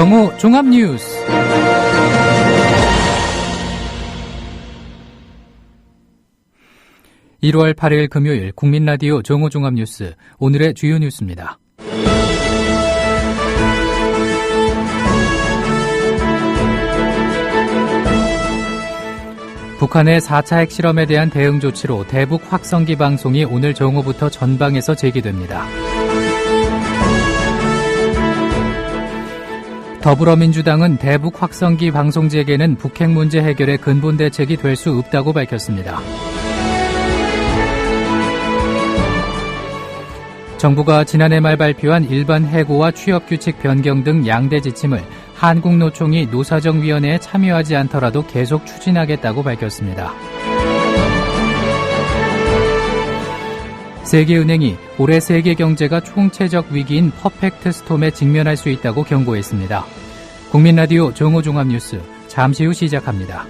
정오 종합뉴스. (1월 8일) 금요일 국민라디오 정오 종합뉴스. 오늘의 주요 뉴스입니다. 북한의 4차 핵실험에 대한 대응 조치로 대북 확성기 방송이 오늘 정오부터 전방에서 재개됩니다. 더불어민주당은 대북 확성기 방송 재개는 북핵 문제 해결의 근본 대책이 될 수 없다고 밝혔습니다. 정부가 지난해 말 발표한 일반 해고와 취업규칙 변경 등 양대 지침을 한국노총이 노사정위원회에 참여하지 않더라도 계속 추진하겠다고 밝혔습니다. 세계은행이 올해 세계 경제가 총체적 위기인 퍼펙트 스톰에 직면할 수 있다고 경고했습니다. 국민라디오 정오 종합뉴스, 잠시 후 시작합니다.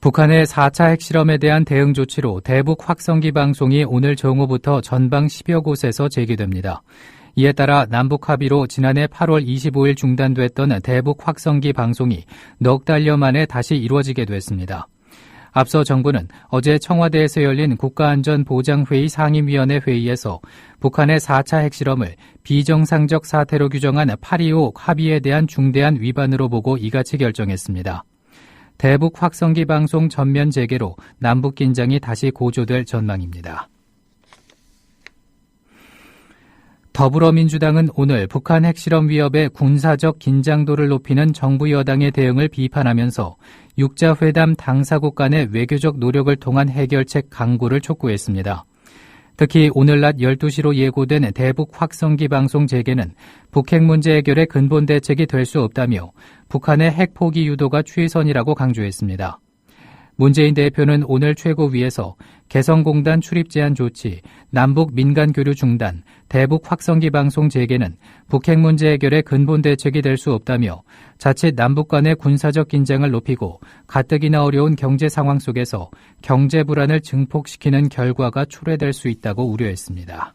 북한의 4차 핵실험에 대한 대응 조치로 대북 확성기 방송이 오늘 정오부터 전방 10여 곳에서 재개됩니다. 이에 따라 남북 합의로 지난해 8월 25일 중단됐던 대북 확성기 방송이 넉 달여 만에 다시 이루어지게 됐습니다. 앞서 정부는 어제 청와대에서 열린 국가안전보장회의 상임위원회 회의에서 북한의 4차 핵실험을 비정상적 사태로 규정한 8.25 합의에 대한 중대한 위반으로 보고 이같이 결정했습니다. 대북 확성기 방송 전면 재개로 남북 긴장이 다시 고조될 전망입니다. 더불어민주당은 오늘 북한 핵실험 위협의 군사적 긴장도를 높이는 정부 여당의 대응을 비판하면서 육자회담 당사국 간의 외교적 노력을 통한 해결책 강구를 촉구했습니다. 특히 오늘 낮 12시로 예고된 대북 확성기 방송 재개는 북핵 문제 해결의 근본 대책이 될 수 없다며 북한의 핵 포기 유도가 최선이라고 강조했습니다. 문재인 대표는 오늘 최고위에서 개성공단 출입 제한 조치, 남북 민간 교류 중단, 대북 확성기 방송 재개는 북핵 문제 해결의 근본 대책이 될 수 없다며 자칫 남북 간의 군사적 긴장을 높이고 가뜩이나 어려운 경제 상황 속에서 경제 불안을 증폭시키는 결과가 초래될 수 있다고 우려했습니다.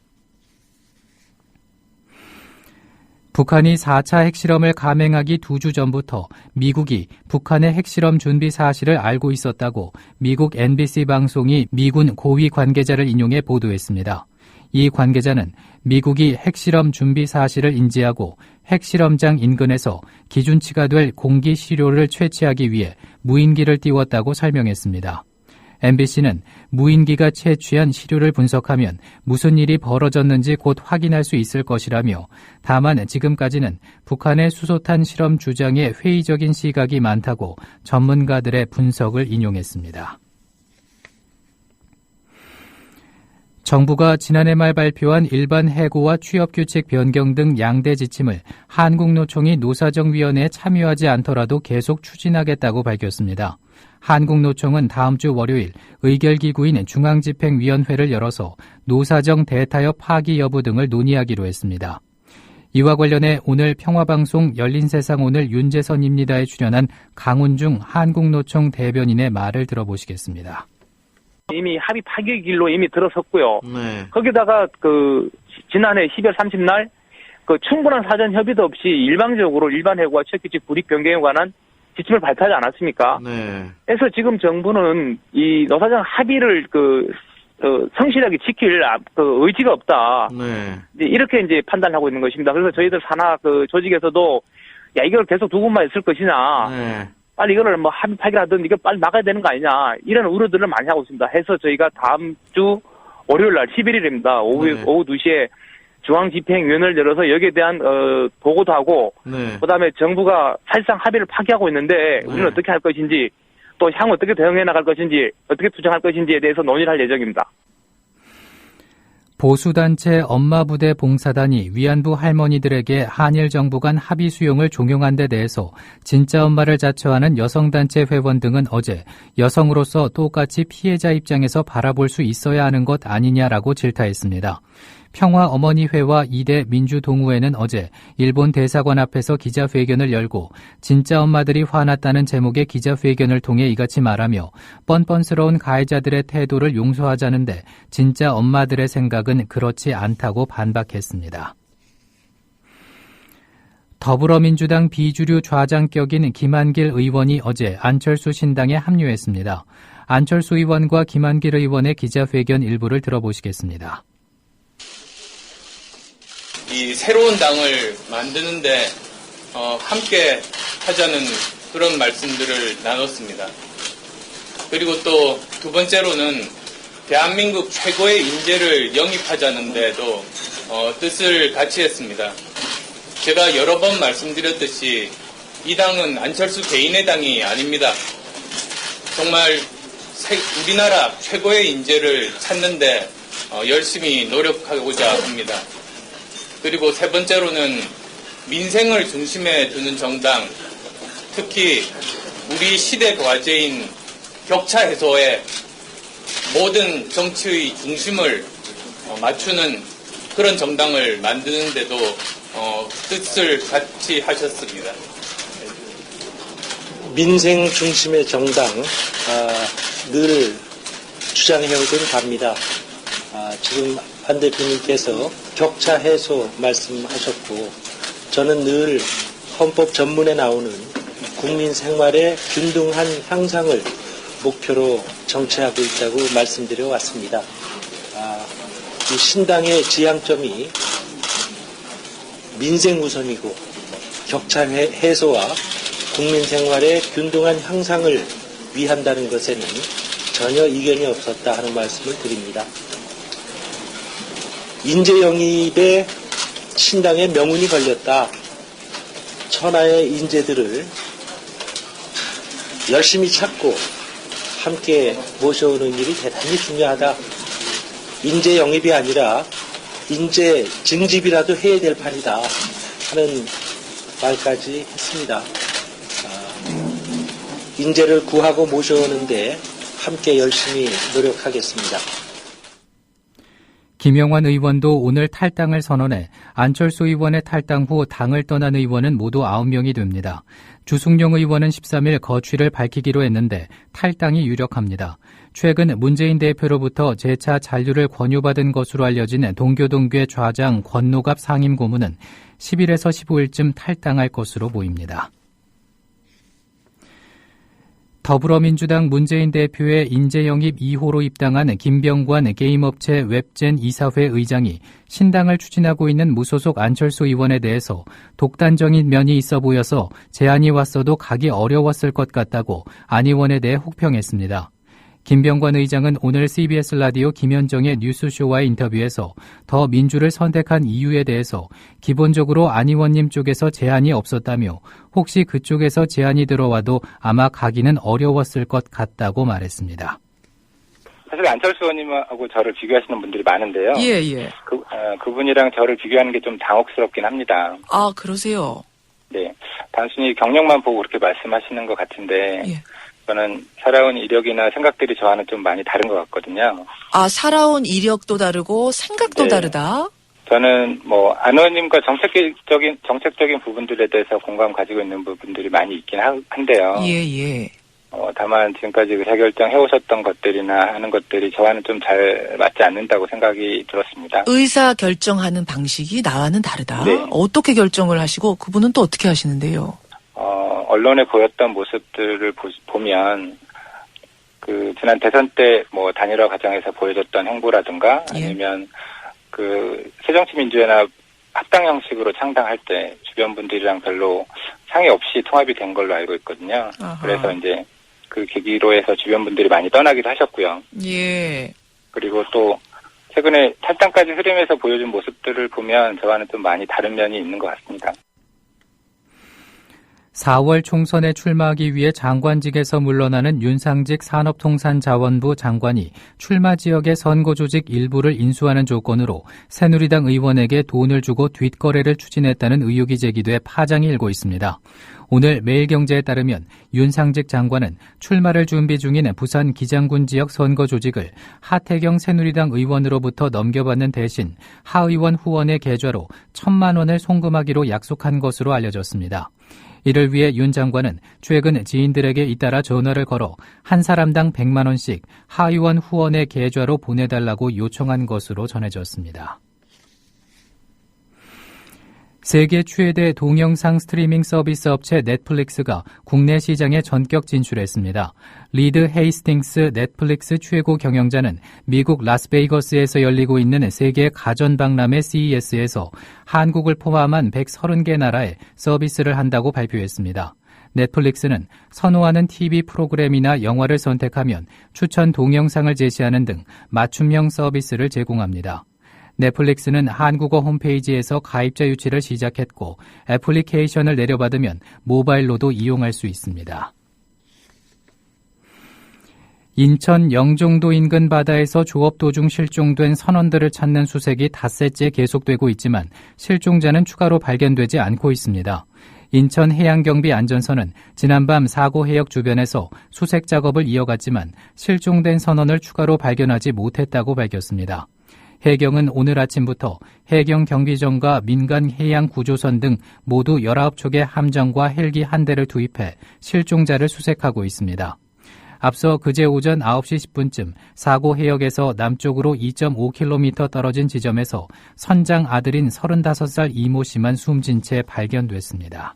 북한이 4차 핵실험을 감행하기 2주 전부터 미국이 북한의 핵실험 준비 사실을 알고 있었다고 미국 NBC 방송이 미군 고위 관계자를 인용해 보도했습니다. 이 관계자는 미국이 핵실험 준비 사실을 인지하고 핵실험장 인근에서 기준치가 될 공기 시료를 채취하기 위해 무인기를 띄웠다고 설명했습니다. MBC는 무인기가 채취한 시료를 분석하면 무슨 일이 벌어졌는지 곧 확인할 수 있을 것이라며 다만 지금까지는 북한의 수소탄 실험 주장에 회의적인 시각이 많다고 전문가들의 분석을 인용했습니다. 정부가 지난해 말 발표한 일반 해고와 취업규칙 변경 등 양대 지침을 한국노총이 노사정위원회에 참여하지 않더라도 계속 추진하겠다고 밝혔습니다. 한국노총은 다음 주 월요일 의결기구인 중앙집행위원회를 열어서 노사정 대타협 파기 여부 등을 논의하기로 했습니다. 이와 관련해 오늘 평화방송 열린세상 오늘 윤재선입니다에 출연한 강훈중 한국노총 대변인의 말을 들어보시겠습니다. 이미 합의 파기 길로 이미 들어섰고요. 네. 거기다가 지난해 12월 30날 충분한 사전 협의도 없이 일방적으로 일반 해고와 취업규칙 불이익 변경에 관한 지침을 발표하지 않았습니까? 네. 그래서 지금 정부는 이 노사정 합의를 성실하게 지킬 의지가 없다. 네. 이렇게 이제 판단하고 있는 것입니다. 그래서 저희들 산하 조직에서도 야 이걸 계속 두고만 있을 것이냐. 네. 빨리 이거를 합의 파기라든 이거 빨리 나가야 되는 거 아니냐. 이런 우려들을 많이 하고 있습니다. 해서 저희가 다음 주 월요일 날 11일입니다. 오후 2시에 중앙집행위원회를 열어서 여기에 대한 보고도 하고 네. 그다음에 정부가 사실상 합의를 파기하고 있는데 우리는 어떻게 할 것인지 또 향후 어떻게 대응해 나갈 것인지 어떻게 투쟁할 것인지에 대해서 논의를 할 예정입니다. 보수단체 엄마부대 봉사단이 위안부 할머니들에게 한일 정부 간 합의 수용을 종용한 데 대해서 진짜 엄마를 자처하는 여성단체 회원 등은 어제 여성으로서 똑같이 피해자 입장에서 바라볼 수 있어야 하는 것 아니냐라고 질타했습니다. 평화어머니회와 2대 민주동우회는 어제 일본 대사관 앞에서 기자회견을 열고 진짜 엄마들이 화났다는 제목의 기자회견을 통해 이같이 말하며 뻔뻔스러운 가해자들의 태도를 용서하자는데 진짜 엄마들의 생각은 그렇지 않다고 반박했습니다. 더불어민주당 비주류 좌장격인 김한길 의원이 어제 안철수 신당에 합류했습니다. 안철수 의원과 김한길 의원의 기자회견 일부를 들어보시겠습니다. 이 새로운 당을 만드는데 함께 하자는 그런 말씀들을 나눴습니다. 그리고 또 두 번째로는 대한민국 최고의 인재를 영입하자는 데도 뜻을 같이 했습니다. 제가 여러 번 말씀드렸듯이 이 당은 안철수 개인의 당이 아닙니다. 정말 우리나라 최고의 인재를 찾는데 열심히 노력하고자 합니다. 그리고 세 번째로는 민생을 중심에 두는 정당, 특히 우리 시대 과제인 격차 해소에 모든 정치의 중심을 맞추는 그런 정당을 만드는 데도 뜻을 같이 하셨습니다. 민생 중심의 정당 늘 주장해오던 바입니다. 지금 안 대표님께서 격차 해소 말씀하셨고 저는 늘 헌법 전문에 나오는 국민 생활의 균등한 향상을 목표로 정치하고 있다고 말씀드려 왔습니다. 이 신당의 지향점이 민생 우선이고 격차 해소와 국민 생활의 균등한 향상을 위한다는 것에는 전혀 이견이 없었다 하는 말씀을 드립니다. 인재 영입에 신당의 명운이 걸렸다. 천하의 인재들을 열심히 찾고 함께 모셔오는 일이 대단히 중요하다. 인재 영입이 아니라 인재 증집이라도 해야 될 판이다 하는 말까지 했습니다. 인재를 구하고 모셔오는데 함께 열심히 노력하겠습니다. 김영환 의원도 오늘 탈당을 선언해 안철수 의원의 탈당 후 당을 떠난 의원은 모두 9명이 됩니다. 주승용 의원은 13일 거취를 밝히기로 했는데 탈당이 유력합니다. 최근 문재인 대표로부터 재차 잔류를 권유받은 것으로 알려진 동교동계 좌장 권노갑 상임고문은 10일에서 15일쯤 탈당할 것으로 보입니다. 더불어민주당 문재인 대표의 인재 영입 2호로 입당한 김병관 게임업체 웹젠 이사회 의장이 신당을 추진하고 있는 무소속 안철수 의원에 대해서 독단적인 면이 있어 보여서 제안이 왔어도 가기 어려웠을 것 같다고 안 의원에 대해 혹평했습니다. 김병관 의장은 오늘 CBS 라디오 김현정의 뉴스쇼와의 인터뷰에서 더 민주를 선택한 이유에 대해서 기본적으로 안 의원님 쪽에서 제안이 없었다며 혹시 그쪽에서 제안이 들어와도 아마 가기는 어려웠을 것 같다고 말했습니다. 사실 안철수 의원님하고 저를 비교하시는 분들이 많은데요. 예. 그분이랑 저를 비교하는 게 좀 당혹스럽긴 합니다. 아, 그러세요? 네. 단순히 경력만 보고 그렇게 말씀하시는 것 같은데. 예. 저는 살아온 이력이나 생각들이 저와는 좀 많이 다른 것 같거든요. 아, 살아온 이력도 다르고 생각도 네. 다르다? 저는 안 의원님과 정책적인 부분들에 대해서 공감 가지고 있는 부분들이 많이 있긴 한데요. 예. 다만 지금까지 의사결정 해오셨던 것들이나 하는 것들이 저와는 좀 잘 맞지 않는다고 생각이 들었습니다. 의사 결정하는 방식이 나와는 다르다? 네. 어떻게 결정을 하시고 그분은 또 어떻게 하시는데요? 언론에 보였던 모습들을 보면 지난 대선 때 단일화 과정에서 보여줬던 행보라든가 아니면 새정치민주연합 합당 형식으로 창당할 때 주변 분들이랑 별로 상의 없이 통합이 된 걸로 알고 있거든요. 아하. 그래서 이제 그 계기로 해서 주변 분들이 많이 떠나기도 하셨고요. 예. 그리고 또 최근에 탈당까지 흐름에서 보여준 모습들을 보면 저와는 좀 많이 다른 면이 있는 것 같습니다. 4월 총선에 출마하기 위해 장관직에서 물러나는 윤상직 산업통상자원부 장관이 출마 지역의 선거조직 일부를 인수하는 조건으로 새누리당 의원에게 돈을 주고 뒷거래를 추진했다는 의혹이 제기돼 파장이 일고 있습니다. 오늘 매일경제에 따르면 윤상직 장관은 출마를 준비 중인 부산 기장군 지역 선거조직을 하태경 새누리당 의원으로부터 넘겨받는 대신 하 의원 후원의 계좌로 1,000만 원을 송금하기로 약속한 것으로 알려졌습니다. 이를 위해 윤 장관은 최근 지인들에게 잇따라 전화를 걸어 한 사람당 100만 원씩 하 의원 후원의 계좌로 보내달라고 요청한 것으로 전해졌습니다. 세계 최대 동영상 스트리밍 서비스 업체 넷플릭스가 국내 시장에 전격 진출했습니다. 리드 헤이스팅스 넷플릭스 최고 경영자는 미국 라스베이거스에서 열리고 있는 세계 가전박람회 CES에서 한국을 포함한 130개 나라에 서비스를 한다고 발표했습니다. 넷플릭스는 선호하는 TV 프로그램이나 영화를 선택하면 추천 동영상을 제시하는 등 맞춤형 서비스를 제공합니다. 넷플릭스는 한국어 홈페이지에서 가입자 유치를 시작했고 애플리케이션을 내려받으면 모바일로도 이용할 수 있습니다. 인천 영종도 인근 바다에서 조업 도중 실종된 선원들을 찾는 수색이 닷새째 계속되고 있지만 실종자는 추가로 발견되지 않고 있습니다. 인천 해양경비안전선은 지난밤 사고 해역 주변에서 수색 작업을 이어갔지만 실종된 선원을 추가로 발견하지 못했다고 밝혔습니다. 해경은 오늘 아침부터 해경 경비정과 민간 해양 구조선 등 모두 19척의 함정과 헬기 한 대를 투입해 실종자를 수색하고 있습니다. 앞서 그제 오전 9시 10분쯤 사고 해역에서 남쪽으로 2.5km 떨어진 지점에서 선장 아들인 35살 이모 씨만 숨진 채 발견됐습니다.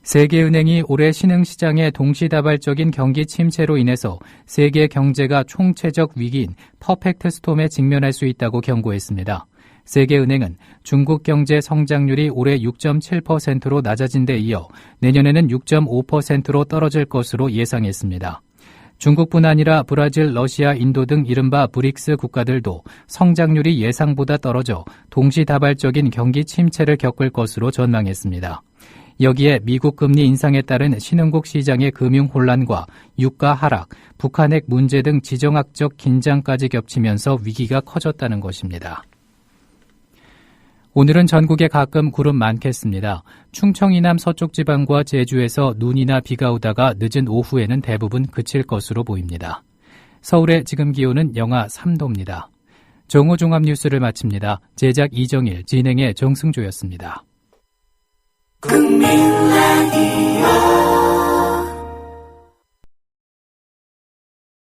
세계은행이 올해 신흥시장의 동시다발적인 경기 침체로 인해서 세계 경제가 총체적 위기인 퍼펙트 스톰에 직면할 수 있다고 경고했습니다. 세계은행은 중국 경제 성장률이 올해 6.7%로 낮아진 데 이어 내년에는 6.5%로 떨어질 것으로 예상했습니다. 중국뿐 아니라 브라질, 러시아, 인도 등 이른바 브릭스 국가들도 성장률이 예상보다 떨어져 동시다발적인 경기 침체를 겪을 것으로 전망했습니다. 여기에 미국 금리 인상에 따른 신흥국 시장의 금융 혼란과 유가 하락, 북한 핵 문제 등 지정학적 긴장까지 겹치면서 위기가 커졌다는 것입니다. 오늘은 전국에 가끔 구름 많겠습니다. 충청 이남 서쪽 지방과 제주에서 눈이나 비가 오다가 늦은 오후에는 대부분 그칠 것으로 보입니다. 서울의 지금 기온은 영하 3도입니다. 정오 종합 뉴스를 마칩니다. 제작 이정일, 진행의 정승조였습니다. 국민라디오